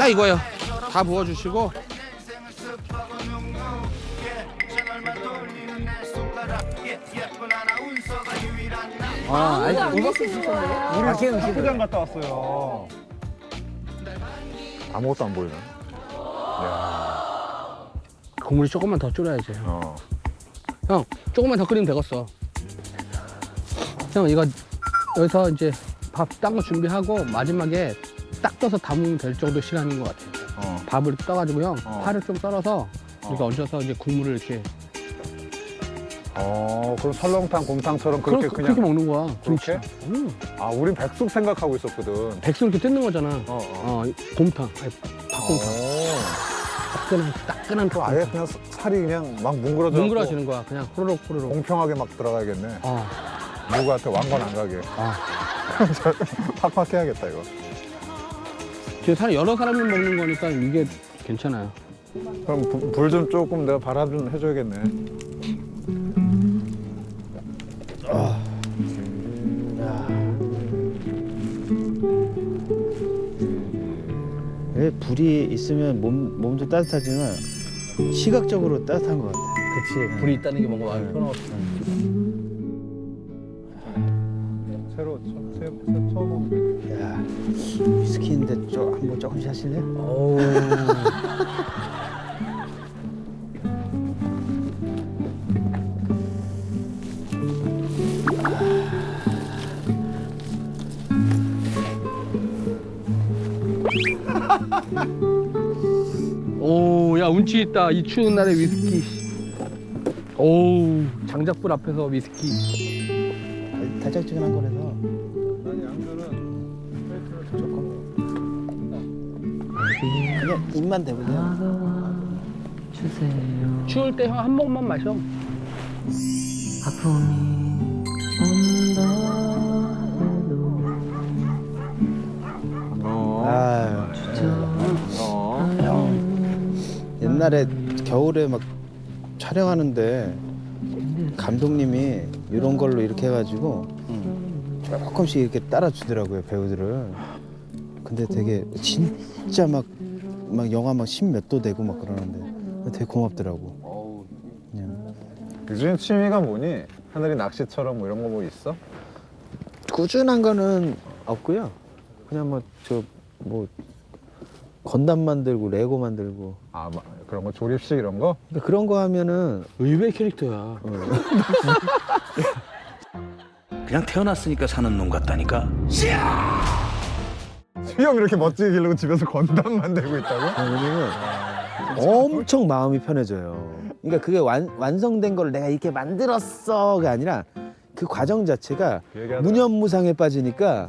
이거예요. 다 부어주시고. 알게 음식인데요? 우리 탁구장 갔다 왔어요. 아무것도 안 보이네. 국물이 조금만 더 졸여야지. 어. 형, 조금만 더 끓이면 되겠어. 형, 이거 여기서 이제 밥 딴 거 준비하고 마지막에 딱 떠서 담으면 될 정도 시간인 것 같아. 밥을 떠가지고 형, 파를 좀 썰어서 이렇게 얹어서 이제 국물을 이렇게. 그럼 설렁탕, 곰탕처럼 그렇게 그냥. 그렇게 먹는 거야. 그렇게? 김치. 아, 우린 백숙 생각하고 있었거든. 백숙 이렇게 뜯는 거잖아. 곰탕. 아니, 닭곰탕. 따끈한 또 아예 그냥 살이 그냥 막 뭉그러지는 거야. 그냥 호로록 호로록. 공평하게 막 들어가야겠네. 어. 누구한테 왕건 안 가게. 팍팍 해야겠다, 이거. 지금 여러 사람이 먹는 거니까 이게 괜찮아요. 그럼 불 좀 조금 내가 발화 좀 해줘야겠네. 왜 불이 있으면 몸도 따뜻하지만 시각적으로 따뜻한 것 같아. 그치. 불이 있다는 게 뭔가 마음이 편하고. 새로 처음 먹는. 야, 위스키인데 한번 조금씩 하실래? 어우. 오, 야, 운치 있다. 이 추운 날에 위스키. 오우, 장작불 앞에서 위스키. 달짝지근한 거라서 난 양들은 그냥 입만 대보세요. 주세요. 추울 때 형 한 모금만 마셔. 아픔이 온다 해도 아유, 저 옛날에 겨울에 막 촬영하는데 감독님이 이런 걸로 이렇게 해가지고 조금씩 이렇게 따라주더라고요, 배우들을. 근데 되게 진짜 막 영하 막 10몇 도 되고 막 그러는데 되게 고맙더라고. 그냥 요즘 취미가 뭐니? 하늘이 낚시처럼 뭐 이런 거 뭐 있어? 꾸준한 거는 없고요. 그냥 뭐 건담 만들고 레고 만들고 아, 그런 거 조립식 이런 거? 그러니까 그런 거 하면은 의외의 캐릭터야. 그냥 태어났으니까 사는 놈 같다니까. 수염 이렇게 멋지게 기르고 집에서 건담 만들고 있다고? 왜냐면 엄청 마음이 편해져요. 그러니까 그게 완성된 걸 내가 이렇게 만들었어가 아니라 그 과정 자체가 그 얘기하다. 무념무상에 빠지니까